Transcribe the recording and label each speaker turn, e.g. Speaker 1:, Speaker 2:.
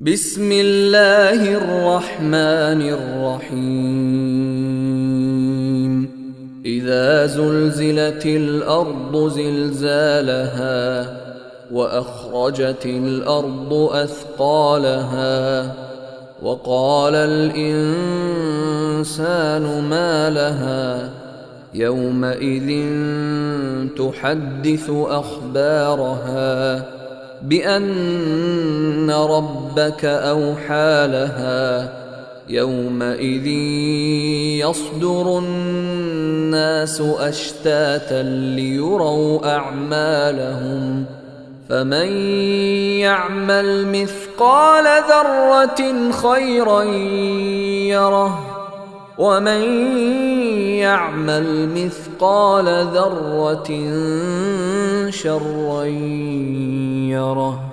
Speaker 1: بسم الله الرحمن الرحيم إذا زلزلت الأرض زلزالها وأخرجت الأرض أثقالها وقال الإنسان ما لها يومئذ تحدث أخبارها بأن ربك أوحى لها يومئذ يصدر الناس أشتاتا ليروا أعمالهم فمن يعمل مثقال ذرة خيرا يره ومن يعمل مثقال ذرة شرا يره.